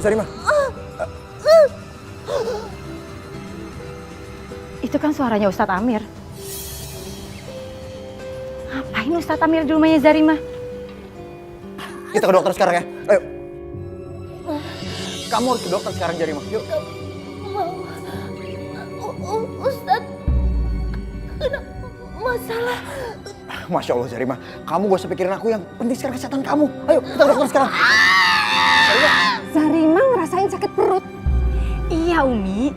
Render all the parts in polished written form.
Zarima. Itu kan suaranya Ustadz Amir. Ngapain Ustadz Amir di rumahnya Zarima? Kita ke dokter sekarang ya. Ayo. Kamu harus ke dokter sekarang, Zarima. Yuk. Ustadz, kena masalah. Masya Allah, Zarima. Kamu gak usah pikirin aku, yang penting sekarang kesehatan kamu. Ayo, kita ke dokter sekarang. Zarima ngerasain sakit perut. Iya Umi.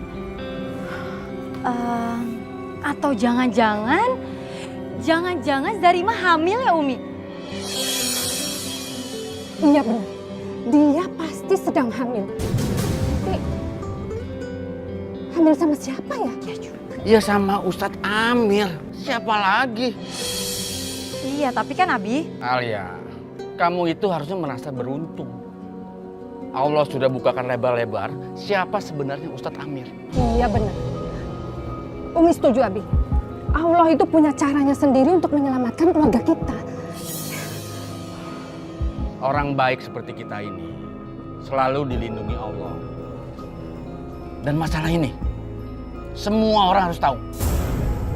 Atau jangan-jangan Zarima hamil ya Umi? Iya benar, dia pasti sedang hamil. Tapi hamil sama siapa ya? Ya sama Ustadz Amir. Siapa lagi? Iya, tapi kan Abi. Alia, kamu itu harusnya merasa beruntung. Allah sudah bukakan lebar-lebar siapa sebenarnya Ustadz Amir. Iya benar. Umi setuju Abi. Allah itu punya caranya sendiri untuk menyelamatkan keluarga kita. Orang baik seperti kita ini selalu dilindungi Allah. Dan masalah ini semua orang harus tahu.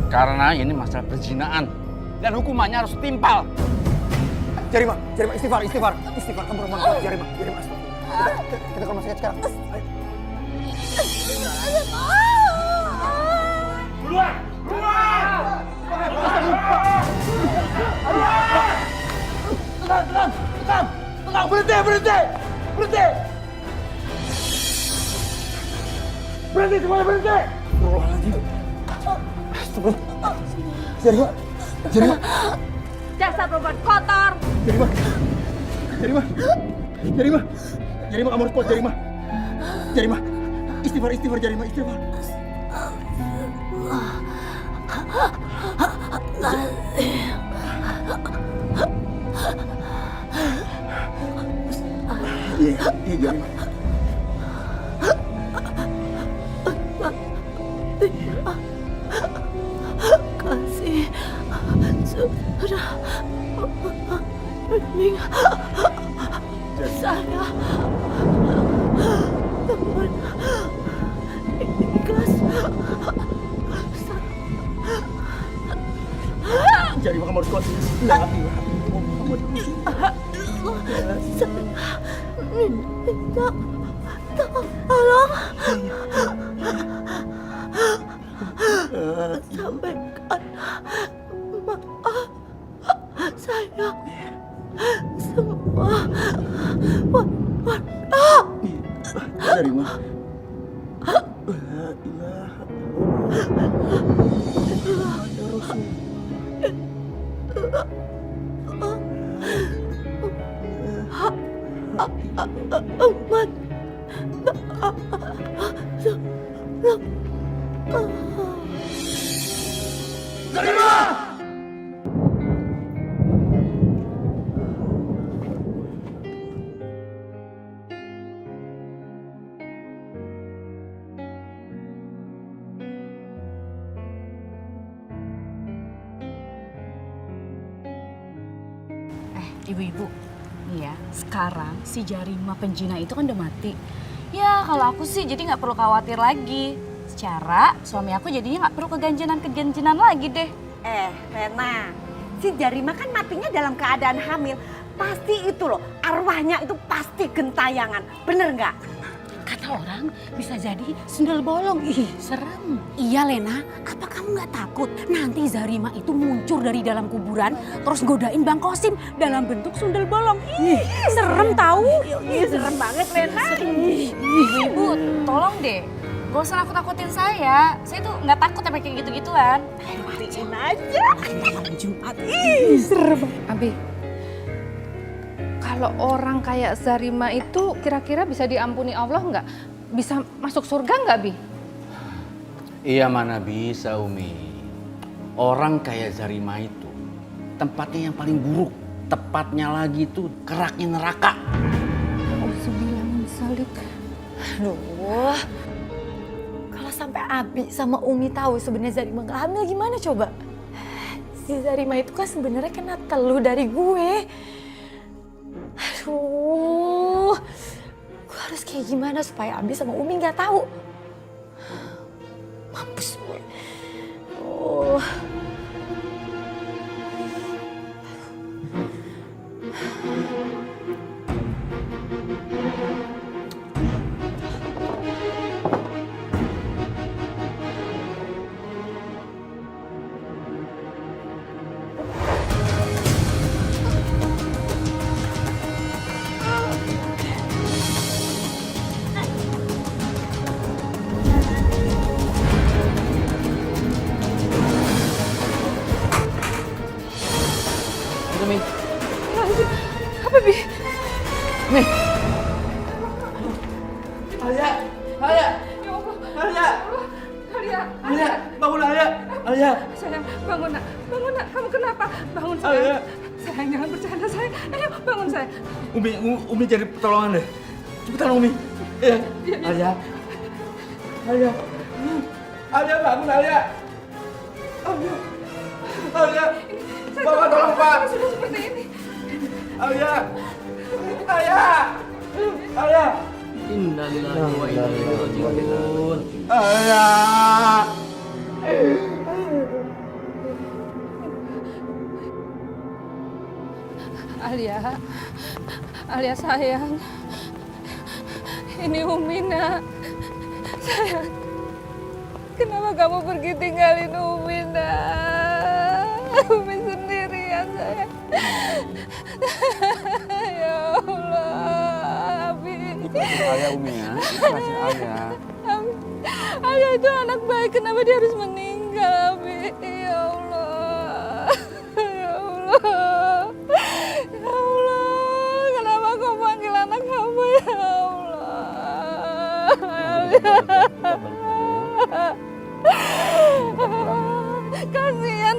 Karena ini masalah perzinahan dan hukumannya harus timpal. Zarima, istighfar. Kamu perempuan kuat, Zarima, astagfirullah. Kita ke rumah sakit sekarang. Ayo. Tenang, berhenti! Berhenti semuanya, berhenti! Astagfirullah. Zarima. Dasar perempuan kotor. Zarima, kamu harus kuat, Zarima. Istighfar, Zarima, istighfar. Iya, Zarima. Kasih sudah mending saya teman ikhlas. Zarima, kamu harus kuat. La ilaha illallah Muhammadur Rasulullah. Minta tolong sampaikan maaf saya semua warga. Zarima. La ilaha illallah Umat Ibu-ibu, nih ya, sekarang si Zarima penjina itu kan udah mati. Ya kalau aku sih jadi nggak perlu khawatir lagi. Secara suami aku jadinya nggak perlu keganjenan lagi deh. Rena, si Zarima kan matinya dalam keadaan hamil. Pasti itu loh, arwahnya itu pasti gentayangan. Bener nggak? Kata orang bisa jadi sundel bolong. Ih, serem. Iya Lena, apa kamu nggak takut nanti Zarima itu muncul dari dalam kuburan terus godain Bang Kosim dalam bentuk sundel bolong. Ih, serem tahu? Ih, serem banget Rena. Ibu, tolong deh. Gak usah nakut-nakutin saya. Saya tuh nggak takut sama kayak gitu-gituan. Matiin aja. Jumat. Ih, serem. Abi, kalau orang kayak Zarima itu kira-kira bisa diampuni Allah nggak? Bisa masuk surga nggak, Bi? Iya mana bisa Umi. Orang kayak Zarima itu tempatnya yang paling buruk. Tepatnya lagi tuh keraknya neraka. Aduh, kalau sampai Abi sama Umi tahu sebenarnya Zarima nggak hamil gimana coba? Si Zarima itu kan sebenarnya kena teluh dari gue. Aduh, gue harus kayak gimana supaya Abi sama Umi nggak tahu. Mampus gue. Oh. Mi. Apa, Bi? Mi. Alia, Alia, Alia, Alia, bangun Alia, Alia. Sayang, bangun nak, kamu kenapa? Bangun sayang. Sayang, jangan bercanda sayang. Ayo, bangun sayang. Umi cari pertolongan deh. Cepetan Umi. Ya, Alia, Alia, Alia bangun Alia. Alia, Bapak tolong Pak. Sudah seperti ini. Alia, Alia, Alia. Innalillahi wa inna ilaihi raji'un. Alia. Alia sayang. Ini Umi nak. Sayang. Kenapa kamu pergi tinggalin Umi nak? Umi sendirian sayang. Ya Allah, Abi. Ikhlasin Alia Umi ya. Ikhlasin Alia. Alia itu anak baik, kenapa dia harus meninggal, Abi? Ya Allah. Ya Allah. Ya Allah. Kenapa kau panggil anak hamba, ya Allah? Alia.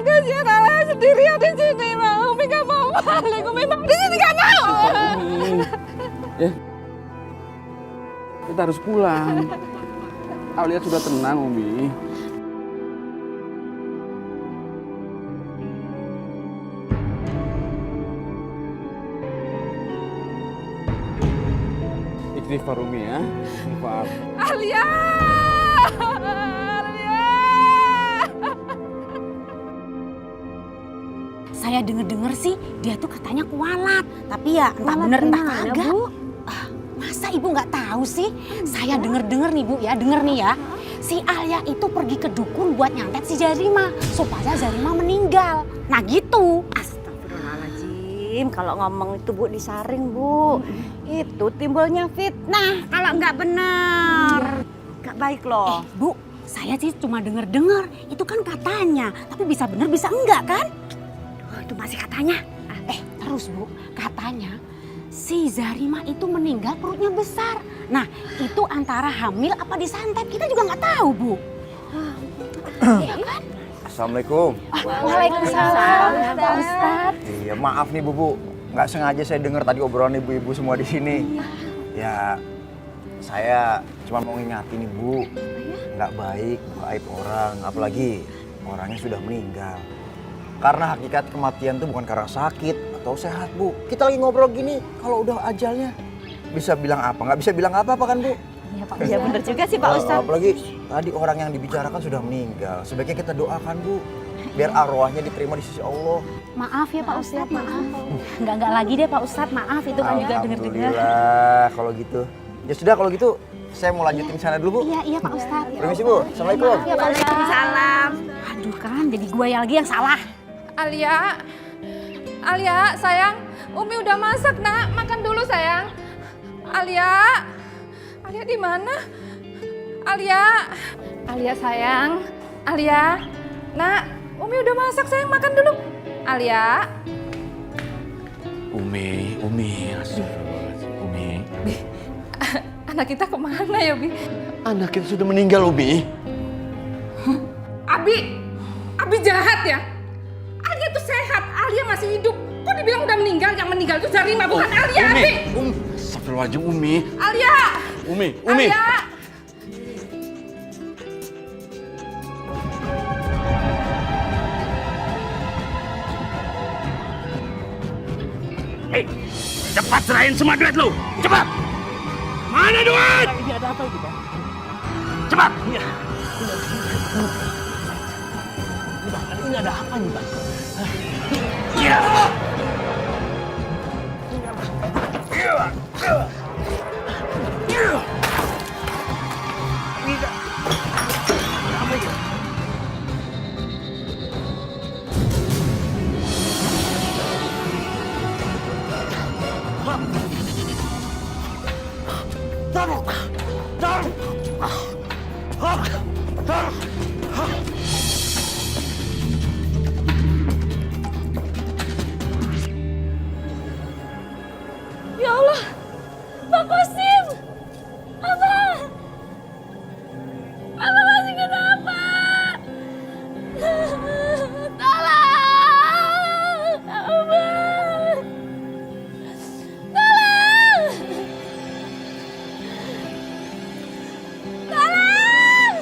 Kasihan Alia sendirian di sini, Ma. Umi gak mau balik. Umi mau di sini gak mau. Ya. Kita harus pulang. Alia sudah tenang, Umi. Istighfar Umi ya. Istighfar. Alia. Saya denger-denger sih dia tuh katanya kualat. Tapi ya entah bener entah kagak. Masa ibu nggak tahu sih? Saya denger-denger nih Bu ya, denger nih ya. Si Alia itu pergi ke dukun buat nyantet si Zarima supaya Zarima meninggal. Nah gitu. Astagfirullahaladzim, kalau ngomong itu Bu disaring Bu. Itu timbulnya fitnah kalau nggak benar. Nggak baik loh. Bu, saya sih cuma denger-denger. Itu kan katanya, tapi bisa bener bisa enggak kan? Oh, itu masih katanya. Terus Bu, katanya si Zarima itu meninggal perutnya besar. Nah, itu antara hamil apa disantet kita juga nggak tahu, Bu. Iya kan? Assalamualaikum. Waalaikumsalam, Pak Ustadz. Iya, maaf nih Bu. Nggak sengaja saya dengar tadi obrolan ibu-ibu semua di sini. Ya, saya cuma mau ngingatin nih Bu. Nggak baik buka aib orang, apalagi orangnya sudah meninggal. Karena hakikat kematian itu bukan karena sakit atau sehat Bu. Kita lagi ngobrol gini, kalau udah ajalnya bisa bilang apa? Nggak bisa bilang apa-apa kan Bu? Iya Pak. Iya benar juga sih Pak Ustadz. Apalagi tadi orang yang dibicarakan sudah meninggal. Sebaiknya kita doakan Bu, biar arwahnya diterima di sisi Allah. Maaf ya Pak Ustadz, maaf. Enggak lagi deh Pak Ustadz, maaf itu kan juga denger-denger. Alhamdulillah kalau gitu. Ya sudah kalau gitu saya mau lanjutin sana dulu Bu. Iya Pak Ustadz. Permisi Bu. Assalamualaikum. Ya Pak Ustadz. Salam. Aduh kan jadi gue lagi yang salah. Alia sayang, Umi udah masak nak, makan dulu sayang. Alia di mana? Alia sayang, nak, Umi udah masak sayang, makan dulu. Alia. Umi, astagfirullahaladzim. Umi. Anak kita kemana ya, Bi? Anak kita sudah meninggal, Umi. Abi jahat ya? Alia tuh sehat, Alia masih hidup. Kok dibilang udah meninggal? Yang meninggal itu Zarima, bukan Alia, Abi. Astagfirullahaladzim, Umi. Alia. Umi. Alia. Cepat serahin semua duit lu, cepat. Mana duit? Ini ada apa itu, Bang? Cepat! Iya. Ini ada apa nih, Bang? Iya. Ya Allah, Bang Kosim! Abang! Abang masih kenapa? Tolong! Abang! Tolong! Tolong!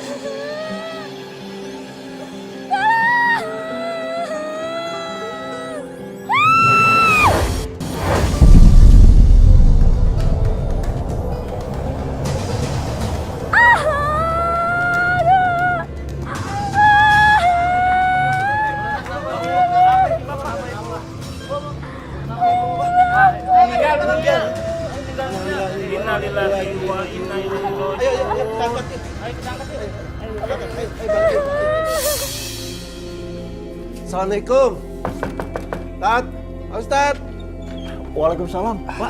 Assalamualaikum. Tat, Pak Ustadz. Waalaikumsalam. Pak,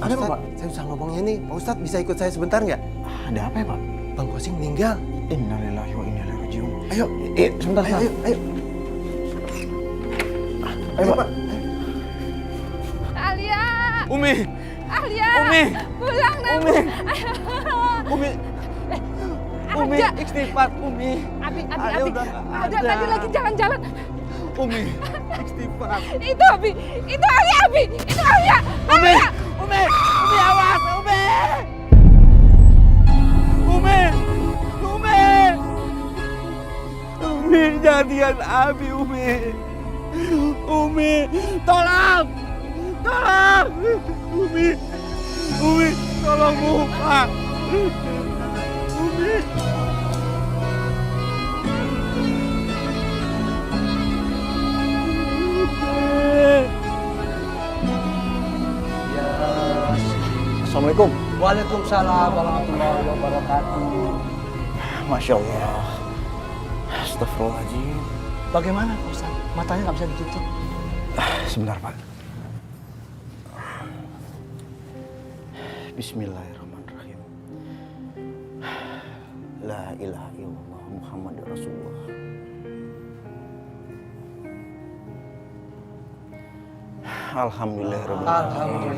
ada apa, Pak? Saya usah ngomongnya nih. Pak Ustadz bisa ikut saya sebentar nggak? Ada apa ya, Pak? Bang Kosim meninggal. Innalillahi wa inna ilaihi rajiun. Ayo, Sebentar, ayo, ayo. Ayo, Pak. Alia! Umi, Alia! Umi! Pulang nak! Umi! Umi! Umi, Ada. istighfar, Umi. Abi, Alia Abi. udah nggak Ada ada. tadi lagi jalan-jalan. Umi, istighfar. Itu Abi! Itu Alia, Abi! Itu Alia! Umi! Umi! Umi, awas! Umi! Umi! Umi! Umi, jadian Abi, Umi! Umi, tolong! Tolong! Umi! Umi, tolong buka! Umi! Assalamualaikum. Waalaikumsalam warahmatullahi wabarakatuh. Masya Allah. Astagfirullahaladzim. Bagaimana, Ustaz? Matanya nggak bisa ditutup. Sebentar, Pak. Bismillahirrahmanirrahim. La ilaha illallah Muhammad Rasulullah. Alhamdulillahirabbil alamin.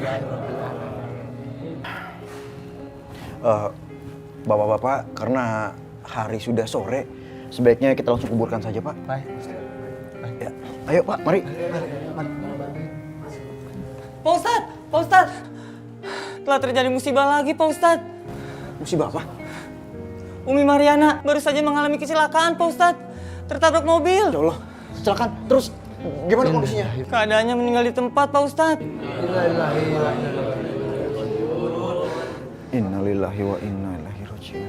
Bapak-bapak, karena hari sudah sore, sebaiknya kita langsung kuburkan saja, Pak. Baik. Ya. Ayo, Pak, mari. Pak Ustadz, Pak Ustadz, telah terjadi musibah lagi Pak Ustadz. Musibah apa? Umi Mariana baru saja mengalami kecelakaan Pak Ustadz, tertabrak mobil. Ya Allah, kecelakaan. Terus gimana kondisinya? Keadaannya meninggal di tempat Pak Ustadz. Innalillahi wa inna ilaihi rajiun.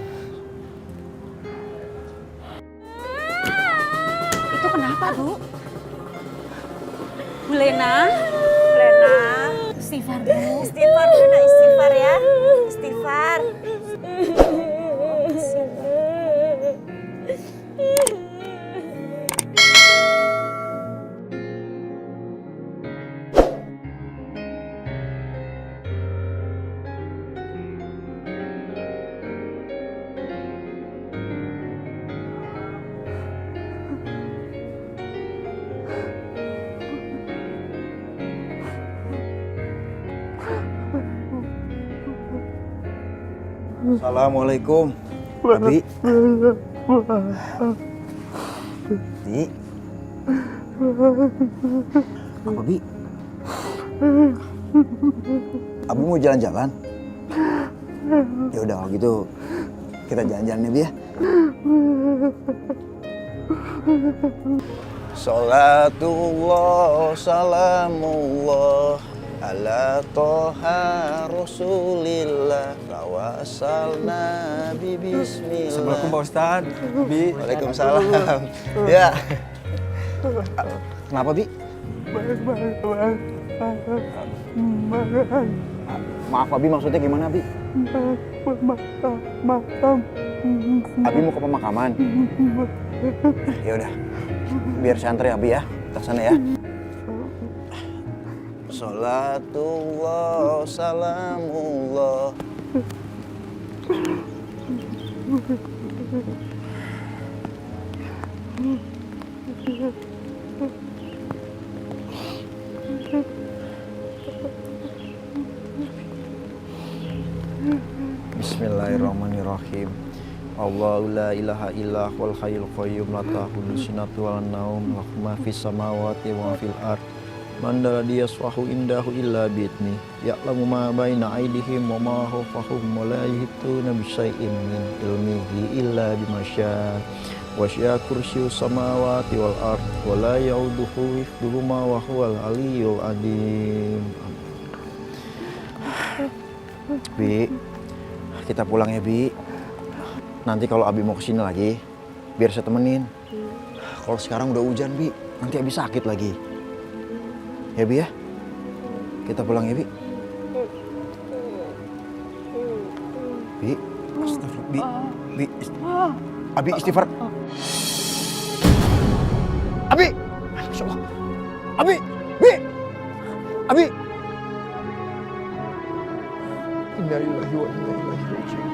Itu kenapa, Bu? Bu Lena, Lena. Istighfar, Bu. Istighfar, Lena, istighfar ya. Istighfar. Assalamualaikum. Abi. Bi. Apa, Bi? Abi mau jalan-jalan? Ya udah kalau gitu kita jalan-jalan ya, Bi ya. Salatullah salamullah ala toha rasulillah tawasalna bi bismillah. Assalamualaikum Pak Ustadz. Bi. Waalaikumsalam. Ya. Kenapa, Bi? Maaf, Abi, maksudnya gimana, Bi? Abi mau ke pemakaman. Ya udah. Biar saya antar ya, Abi ya. Kita sana ya. Salatullah, salamullah. Bismillahirrahmanirrahim. Allahu la ilaha illa huwal hayyul qayyum la ta'khudhuhu sinatun wa la naum lahu ma fis samawati wa ma fil ard. Man alladhi yasfahu indahu illa bi'idhnihi ya'lamu ma baina aydihim wa ma khalfahum wa la yuhituna bi syai'in min ilmihi illa bima syaa. Wasi'a kursiyyus samawati wal ard wa la ya'uduhu hifdhuhuma wa huwal aliyyul azim. Bi, kita pulang ya, Bi. Nanti kalau Abi mau kesini lagi, biar saya temenin. Kalau sekarang udah hujan, Bi, nanti Abi sakit lagi. Ya, Bi ya? Kita pulang ya, Bi. Bi, astagfirullah. Bi, Abi istighfar. Abi! Masya Allah. Abi! Bi! Abi! Inna lillahi wa inna ilaihi raji'un.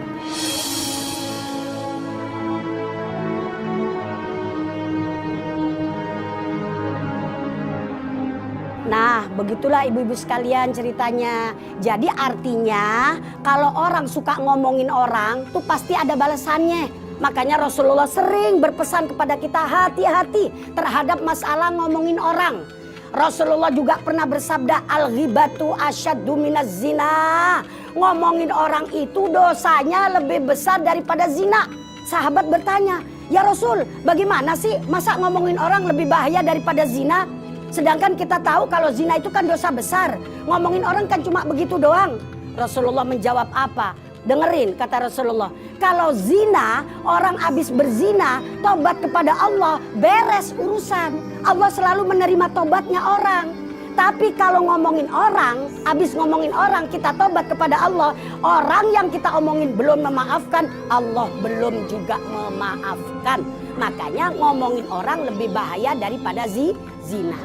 Nah, begitulah ibu-ibu sekalian ceritanya. Jadi artinya kalau orang suka ngomongin orang tuh pasti ada balasannya. Makanya Rasulullah sering berpesan kepada kita hati-hati terhadap masalah ngomongin orang. Rasulullah juga pernah bersabda, al-ghibatu asyaddu minaz zina. Ngomongin orang itu dosanya lebih besar daripada zina. Sahabat bertanya, ya Rasul, bagaimana sih masa ngomongin orang lebih bahaya daripada zina? Sedangkan kita tahu kalau zina itu kan dosa besar. Ngomongin orang kan cuma begitu doang. Rasulullah menjawab apa? Dengerin kata Rasulullah. Kalau zina, orang habis berzina, tobat kepada Allah, beres urusan. Allah selalu menerima tobatnya orang. Tapi kalau ngomongin orang, habis ngomongin orang kita tobat kepada Allah, orang yang kita omongin belum memaafkan, Allah belum juga memaafkan. Makanya ngomongin orang lebih bahaya daripada zina.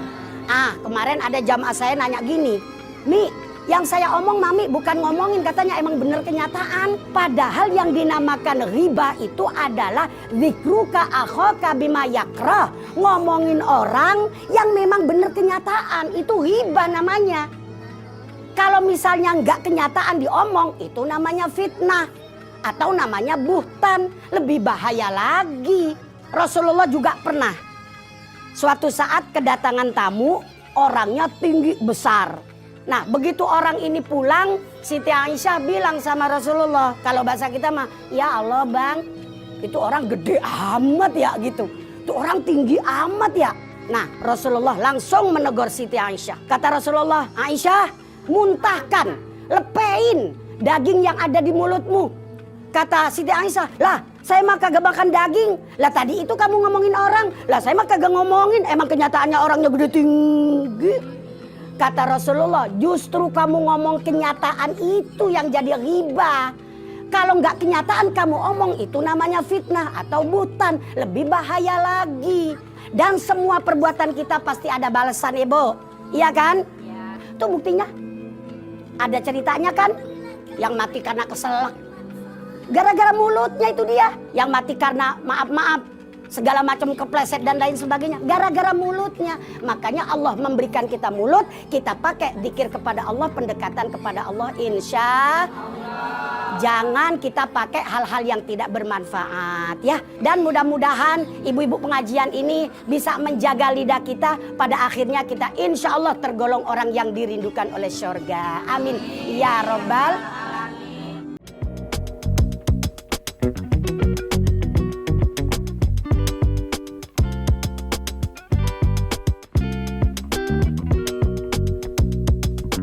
Kemarin ada jamaah saya nanya gini, Mi, yang saya omong Mami bukan ngomongin, katanya emang bener kenyataan. Padahal yang dinamakan riba itu adalah zikruka akhaka bima yakrah. Ngomongin orang yang memang bener kenyataan, itu riba namanya. Kalau misalnya nggak kenyataan diomong, itu namanya fitnah. Atau namanya buhtan, lebih bahaya lagi. Rasulullah juga pernah suatu saat kedatangan tamu, orangnya tinggi besar. Nah, begitu orang ini pulang, Siti Aisyah bilang sama Rasulullah, kalau bahasa kita mah, ya Allah Bang, itu orang gede amat ya gitu. Itu orang tinggi amat ya. Nah, Rasulullah langsung menegur Siti Aisyah. Kata Rasulullah, Aisyah, muntahkan, lepein daging yang ada di mulutmu. Kata Siti Aisyah, lah saya mah kagak makan daging. Lah tadi itu kamu ngomongin orang. Lah saya mah kagak ngomongin. Emang kenyataannya orangnya gede tinggi. Kata Rasulullah, justru kamu ngomong kenyataan itu yang jadi riba. Kalau nggak kenyataan kamu omong, itu namanya fitnah atau buhtan. Lebih bahaya lagi. Dan semua perbuatan kita pasti ada balasan, Ibu. Iya kan? Ya. Itu buktinya. Ada ceritanya kan? Yang mati karena keselak. Gara-gara mulutnya itu dia. Yang mati karena maaf-maaf, segala macam kepleset dan lain sebagainya. Gara-gara mulutnya. Makanya Allah memberikan kita mulut, kita pakai zikir kepada Allah, pendekatan kepada Allah, insya Allah. Jangan kita pakai hal-hal yang tidak bermanfaat ya. Dan mudah-mudahan ibu-ibu pengajian ini bisa menjaga lidah kita. Pada akhirnya kita insya Allah tergolong orang yang dirindukan oleh surga. Amin ya Rabbal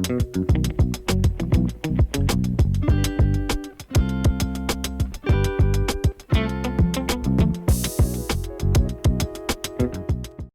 Thank you. Ustadz.